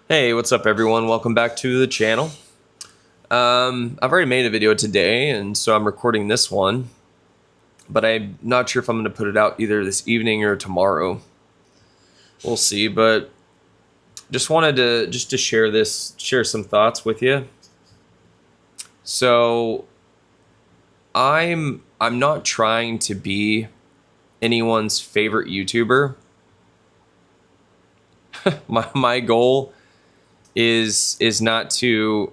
Hey, what's up everyone? Welcome back to the channel. I've already made a video today, and so I'm recording this one, but I'm not sure if I'm going to put it out either this evening or tomorrow. We'll see, but just wanted to share some thoughts with you. So I'm not trying to be anyone's favorite YouTuber. My goal is not to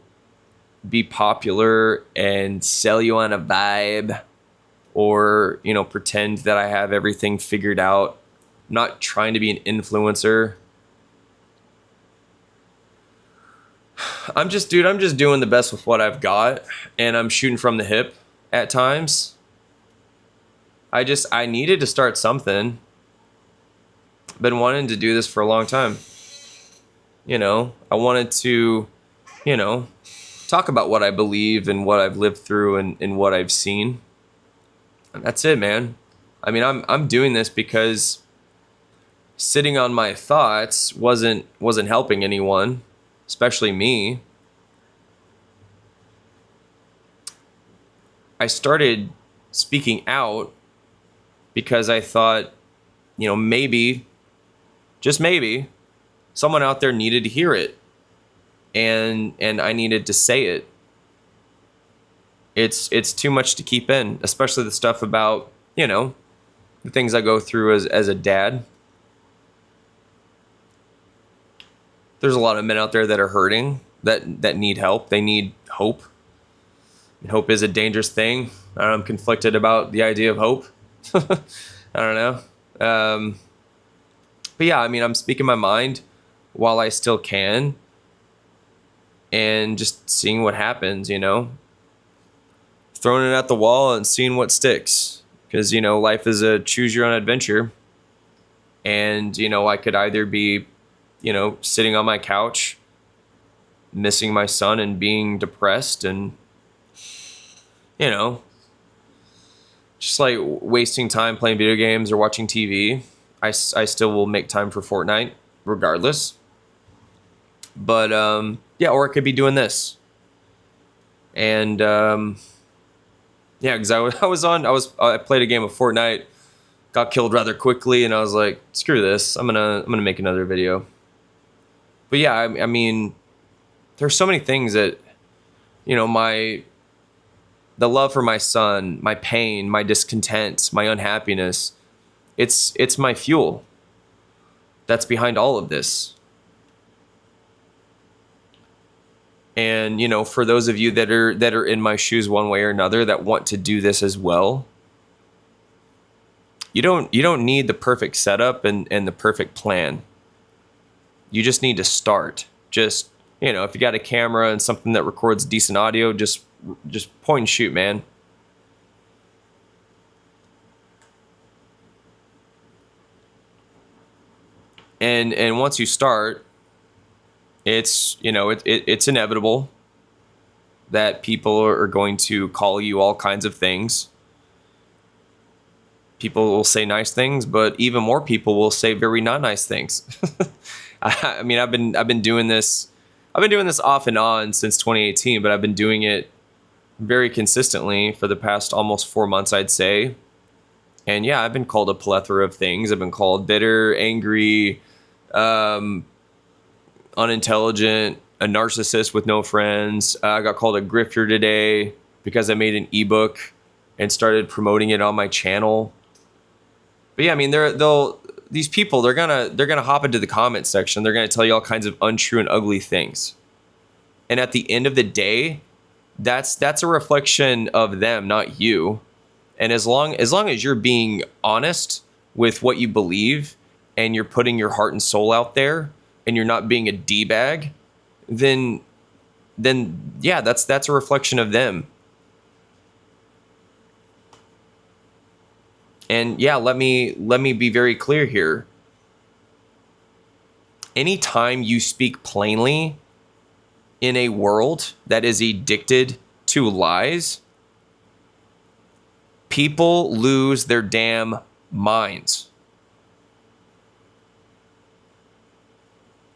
be popular and sell you on a vibe, or pretend that I have everything figured out. I'm not trying to be an influencer. I'm just doing the best with what I've got, and I'm shooting from the hip at times. I needed to start something. Been wanting to do this for a long time. I wanted to, talk about what I believe and what I've lived through and what I've seen. And that's it, man. I mean, I'm doing this because sitting on my thoughts wasn't helping anyone, especially me. I started speaking out because I thought, maybe, just maybe, someone out there needed to hear it, and I needed to say it. It's too much to keep in, especially the stuff about, the things I go through as a dad. There's a lot of men out there that are hurting, that need help. They need hope. And hope is a dangerous thing. I'm conflicted about the idea of hope. I don't know. But yeah, I mean, I'm speaking my mind while I still can, and just seeing what happens, throwing it at the wall and seeing what sticks. Because, life is a choose your own adventure. And, I could either be, sitting on my couch, missing my son and being depressed and, just like wasting time playing video games or watching TV. I still will make time for Fortnite regardless. But yeah, or I could be doing this. And yeah, because I played a game of Fortnite, got killed rather quickly, and I was like, screw this, I'm gonna make another video. But yeah, I mean, there's so many things that, the love for my son, my pain, my discontent, my unhappiness, it's my fuel that's behind all of this. And, for those of you that are in my shoes one way or another, that want to do this as well, you don't need the perfect setup and the perfect plan. You just need to start. Just, if you got a camera and something that records decent audio, just point and shoot, man. And once you start, it's, it's inevitable that people are going to call you all kinds of things. People will say nice things, but even more people will say very not nice things. I mean, I've been doing this off and on since 2018, but I've been doing it very consistently for the past almost 4 months, I'd say. And yeah, I've been called a plethora of things. I've been called bitter, angry, unintelligent, a narcissist with no friends. I got called a grifter today because I made an ebook and started promoting it on my channel. But yeah, I mean, these people, they're gonna hop into the comment section. They're gonna tell you all kinds of untrue and ugly things. And at the end of the day, that's a reflection of them, not you. And as long as you're being honest with what you believe, and you're putting your heart and soul out there, and you're not being a D-bag, then yeah, that's a reflection of them. And yeah, let me be very clear here. Anytime you speak plainly in a world that is addicted to lies, people lose their damn minds.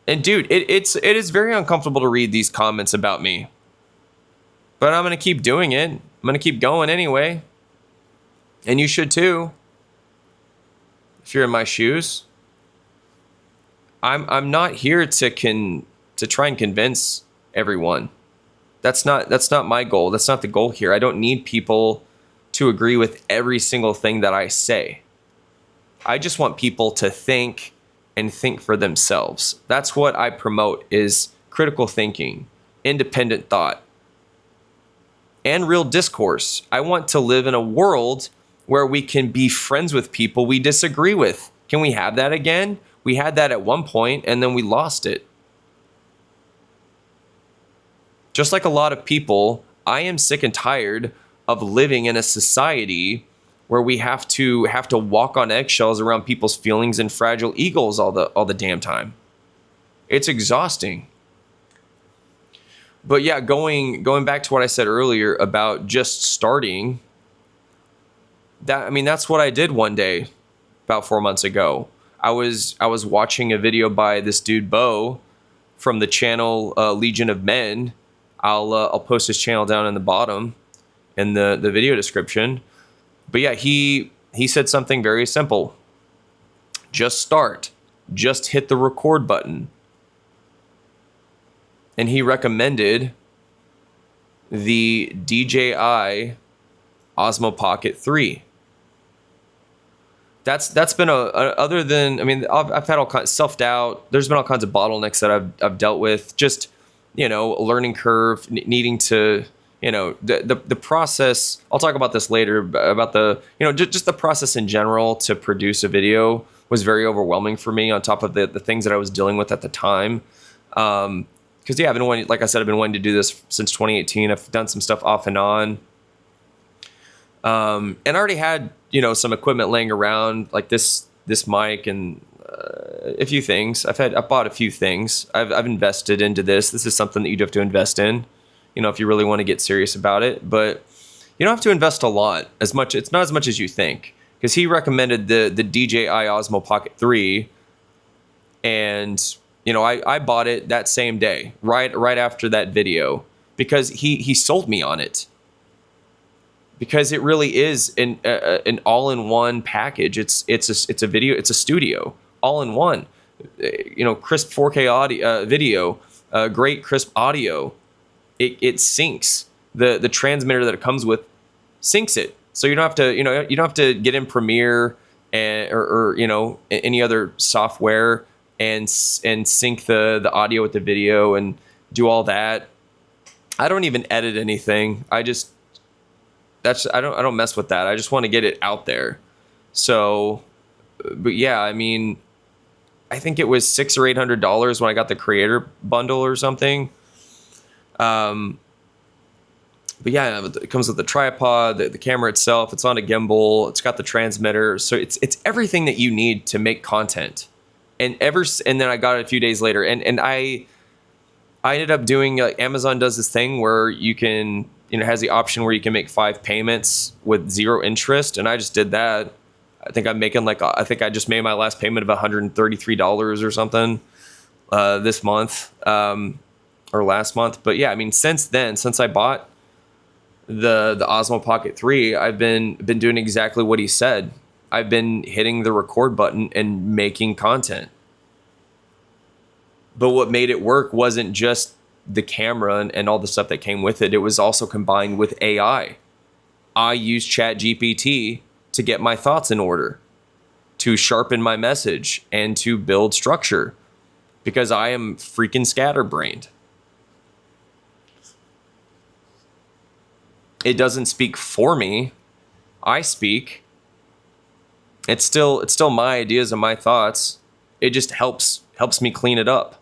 And dude, it is very uncomfortable to read these comments about me. But I'm going to keep doing it. I'm going to keep going anyway. And you should too. If you're in my shoes. I'm not here to try and convince everyone. That's not my goal. That's not the goal here. I don't need people to agree with every single thing that I say. I just want people to think and think for themselves. That's what I promote, is critical thinking, independent thought, and real discourse. I want to live in a world where we can be friends with people we disagree with. Can we have that again? We had that at one point and then we lost it. Just like a lot of people, I am sick and tired of living in a society where we have to walk on eggshells around people's feelings and fragile egos all the damn time. It's exhausting. But yeah, going back to what I said earlier about just starting, that's what I did one day about 4 months ago. I was watching a video by this dude Bo from the channel Legionofmen. I'll post his channel down in the bottom in the video description. But yeah, he said something very simple. Just start. Just hit the record button. And he recommended the DJI Osmo Pocket 3. That's been other than, I've had all kinds of self-doubt. There's been all kinds of bottlenecks that I've dealt with. Just, a learning curve, needing to, the process. I'll talk about this later, about the, just the process in general to produce a video was very overwhelming for me, on top of the things that I was dealing with at the time. Because yeah, like I said, I've been wanting to do this since 2018. I've done some stuff off and on. And I already had, some equipment laying around, like this mic and a few things. I've bought a few things. I've invested into this. This is something that you'd have to invest in, if you really want to get serious about it. But you don't have to invest a lot. It's not as much as you think. Because he recommended the DJI Osmo Pocket 3, and I bought it that same day, right after that video, because he sold me on it. Because it really is an all-in-one package. It's a video, it's a studio, all in one. Crisp 4K audio, video, great crisp audio. It syncs. The transmitter that it comes with syncs it, so you don't have to get in Premiere or any other software and sync the audio with the video and do all that. I don't even edit anything. I don't mess with that. I just want to get it out there. So, but yeah, I think it was $600 or $800 when I got the creator bundle or something. But yeah, it comes with the tripod, the camera itself. It's on a gimbal. It's got the transmitter. So it's everything that you need to make content. And then I got it a few days later, and I ended up doing, Amazon does this thing where you can, has the option where you can make 5 payments with 0 interest. And I just did that. I think I'm making I think I just made my last payment of $133 or something this month or last month. But yeah, since I bought the Osmo Pocket 3, I've been doing exactly what he said. I've been hitting the record button and making content. But what made it work wasn't just the camera and all the stuff that came with it. It was also combined with AI. I used ChatGPT to get my thoughts in order, to sharpen my message, and to build structure, because I am freaking scatterbrained. It doesn't speak for me. I speak. It's still my ideas and my thoughts. It just helps me clean it up.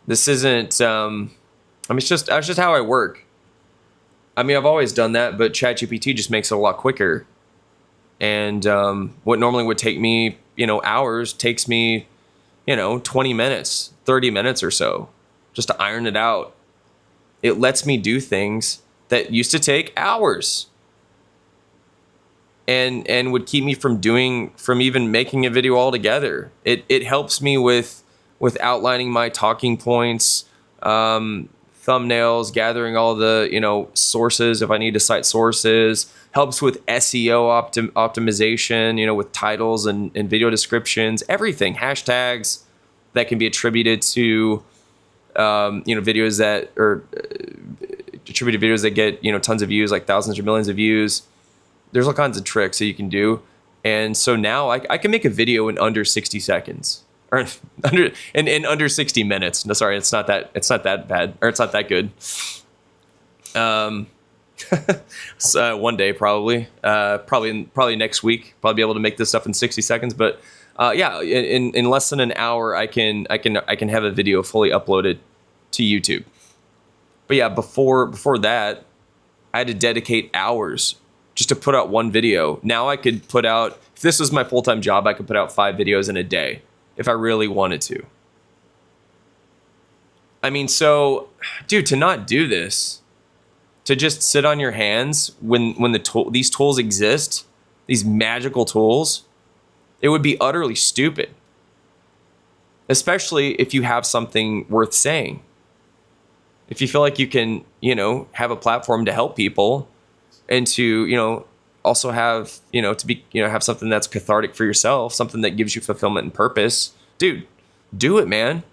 This isn't, it's just how I work. I've always done that, but ChatGPT just makes it a lot quicker. And what normally would take me, hours takes me, 20 minutes, 30 minutes or so, just to iron it out. It lets me do things that used to take hours. and would keep me from even making a video altogether. It helps me with outlining my talking points, thumbnails, gathering all the, sources if I need to cite sources, helps with SEO optimization, with titles and video descriptions, everything, hashtags that can be attributed to, videos that or attributed videos that get, tons of views, like thousands or millions of views. There's all kinds of tricks that you can do. And so now I can make a video in under 60 seconds or in under 60 minutes. No, sorry, it's not that bad, or it's not that good. So one day, probably next week, probably be able to make this stuff in 60 seconds. But yeah, in less than an hour, I can have a video fully uploaded to YouTube. But yeah, before that, I had to dedicate hours just to put out one video. Now I could put out, if this was my full-time job, I could put out 5 videos in a day if I really wanted to. I mean, so, dude, to not do this, to just sit on your hands when these tools exist, these magical tools, it would be utterly stupid. Especially if you have something worth saying. If you feel like you can, have a platform to help people and to, also have, to be, have something that's cathartic for yourself, something that gives you fulfillment and purpose, dude, do it, man.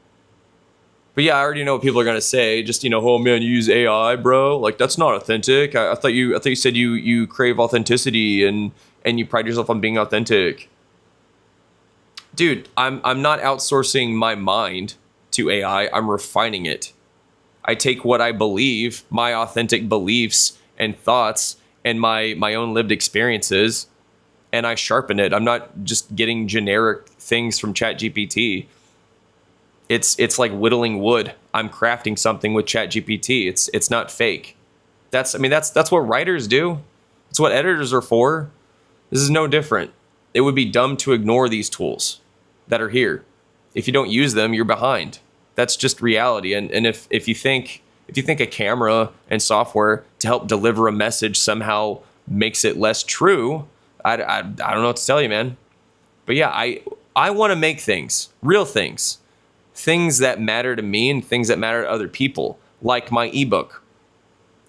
But yeah, I already know what people are going to say. Just, oh man, you use AI, bro. Like, that's not authentic. I thought you said you crave authenticity and you pride yourself on being authentic. Dude, I'm not outsourcing my mind to AI. I'm refining it. I take what I believe, my authentic beliefs and thoughts and my own lived experiences, and I sharpen it. I'm not just getting generic things from ChatGPT. It's like whittling wood. I'm crafting something with ChatGPT. It's not fake. That's what writers do. It's what editors are for. This is no different. It would be dumb to ignore these tools that are here. If you don't use them, you're behind. That's just reality. And if you think a camera and software to help deliver a message somehow makes it less true, I don't know what to tell you, man. But yeah, I want to make things, real things that matter to me and things that matter to other people, like my ebook.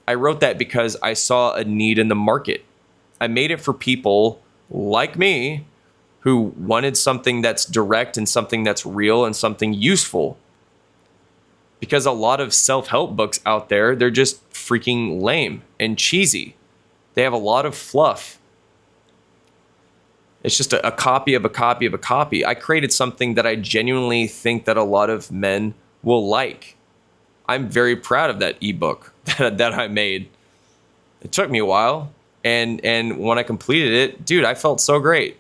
I wrote that because I saw a need in the market. I made it for people like me who wanted something that's direct and something that's real and something useful. Because a lot of self-help books out there, they're just freaking lame and cheesy. They have a lot of fluff. It's just a copy of a copy of a copy. I created something that I genuinely think that a lot of men will like. I'm very proud of that ebook that I made. It took me a while, and when I completed it, dude, I felt so great.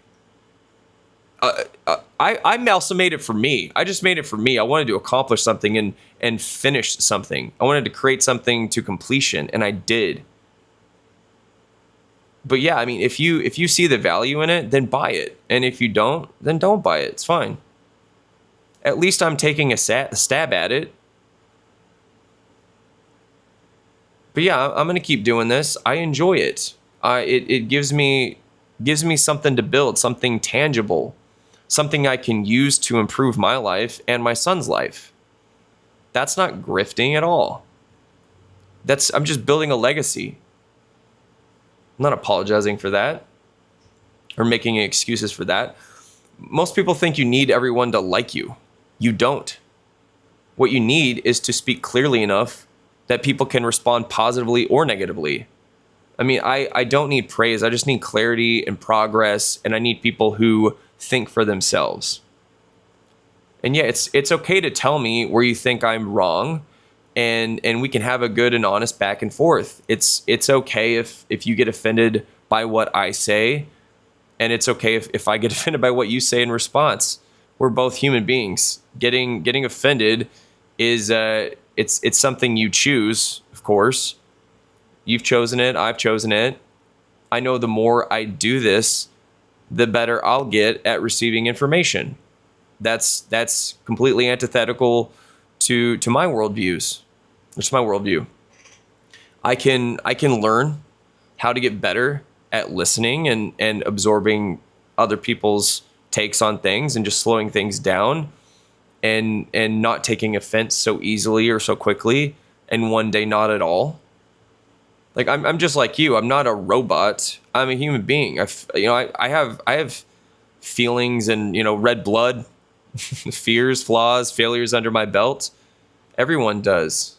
I also made it for me. I just made it for me. I wanted to accomplish something and finish something. I wanted to create something to completion, and I did. But yeah, I mean, if you see the value in it, then buy it. And if you don't, then don't buy it. It's fine. At least I'm taking a stab at it. But yeah, I'm gonna keep doing this. I enjoy it. It gives me something to build, something tangible, something I can use to improve my life and my son's life. That's not grifting at all. I'm just building a legacy. I'm not apologizing for that or making excuses for that. Most people think you need everyone to like you. You don't. What you need is to speak clearly enough that people can respond positively or negatively. I mean, I don't need praise. I just need clarity and progress, and I need people who think for themselves. And yeah, it's okay to tell me where you think I'm wrong, and we can have a good and honest back and forth. It's okay if you get offended by what I say, and it's okay if I get offended by what you say in response. We're both human beings. Getting offended is it's something you choose, of course. You've chosen it, I've chosen it. I know the more I do this, the better I'll get at receiving information. That's completely antithetical to my worldviews. It's my worldview. I can learn how to get better at listening and absorbing other people's takes on things and just slowing things down and not taking offense so easily or so quickly, and one day not at all. Like I'm just like you. I'm not a robot. I'm a human being. I have feelings and, red blood, fears, flaws, failures under my belt. Everyone does.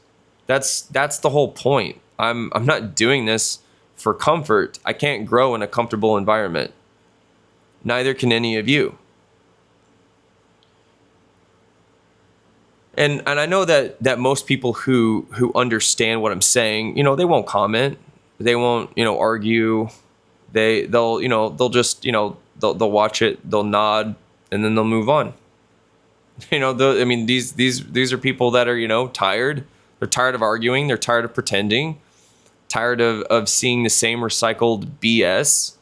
That's the whole point. I'm not doing this for comfort. I can't grow in a comfortable environment. Neither can any of you. And I know that most people who understand what I'm saying, they won't comment. They won't, argue. They'll just, they'll watch it, they'll nod, and then they'll move on. These are people that are, tired. They're tired of arguing. They're tired of pretending. Tired of seeing the same recycled BS,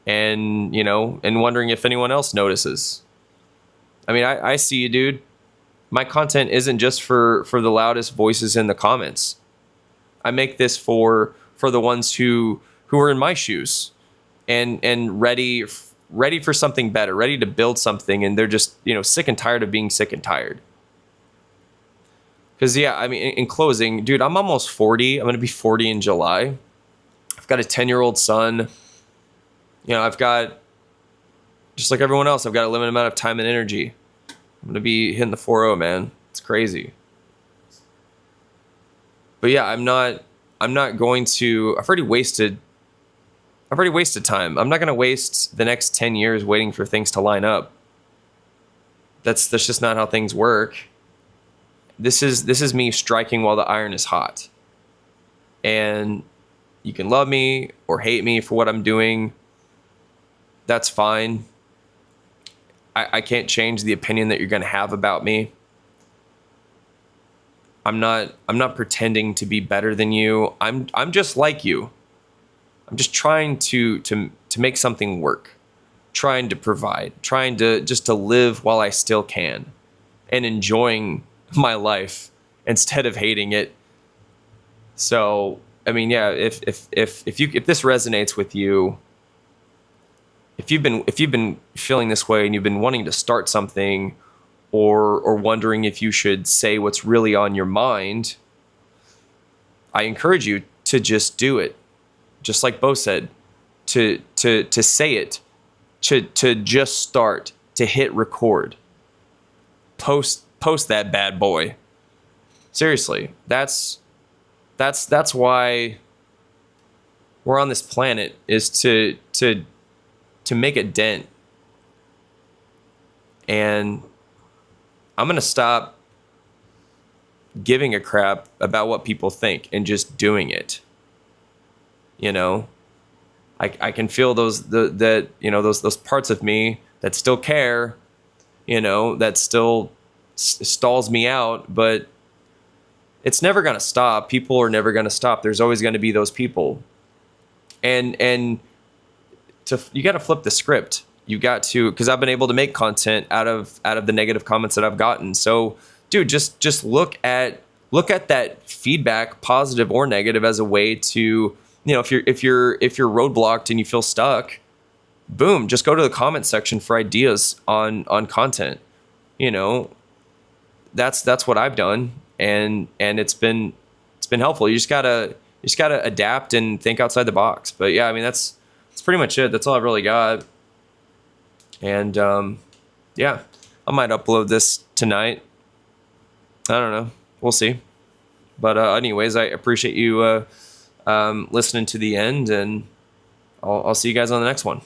and wondering if anyone else notices. I see you, dude. My content isn't just for the loudest voices in the comments. I make this for the ones who are in my shoes and ready for something better, ready to build something, and they're just, sick and tired of being sick and tired. Because, in closing, dude, I'm almost 40. I'm going to be 40 in July. I've got a 10-year-old son. I've got, just like everyone else, I've got a limited amount of time and energy. I'm going to be hitting the 4-0, man. It's crazy. But yeah, I'm not going to, I've already wasted time. I'm not going to waste the next 10 years waiting for things to line up. That's just not how things work. This is me striking while the iron is hot. And you can love me or hate me for what I'm doing. That's fine. I can't change the opinion that you're going to have about me. I'm not pretending to be better than you. I'm just like you. I'm just trying to make something work. Trying to provide, trying to just to live while I still can, and enjoying my life instead of hating it. So, if this resonates with you, if you've been feeling this way and you've been wanting to start something, or wondering if you should say what's really on your mind, I encourage you to just do it. Just like Bo said, to say it, to just start, to hit record. Post that bad boy. Seriously, that's why we're on this planet, is to make a dent. And I'm going to stop giving a crap about what people think and just doing it. I can feel those parts of me that still care, that still stalls me out, but it's never going to stop. People are never going to stop. There's always going to be those people. And you got to flip the script. You got to, because I've been able to make content out of the negative comments that I've gotten. So, dude, just look at that feedback, positive or negative, as a way to, if you're roadblocked and you feel stuck, boom, just go to the comment section for ideas on content. That's what I've done, and it's been helpful. You just gotta adapt and think outside the box. But yeah, that's pretty much it. That's all I've really got. And yeah, I might upload this tonight. I don't know. We'll see. But anyways, I appreciate you listening to the end, and I'll see you guys on the next one.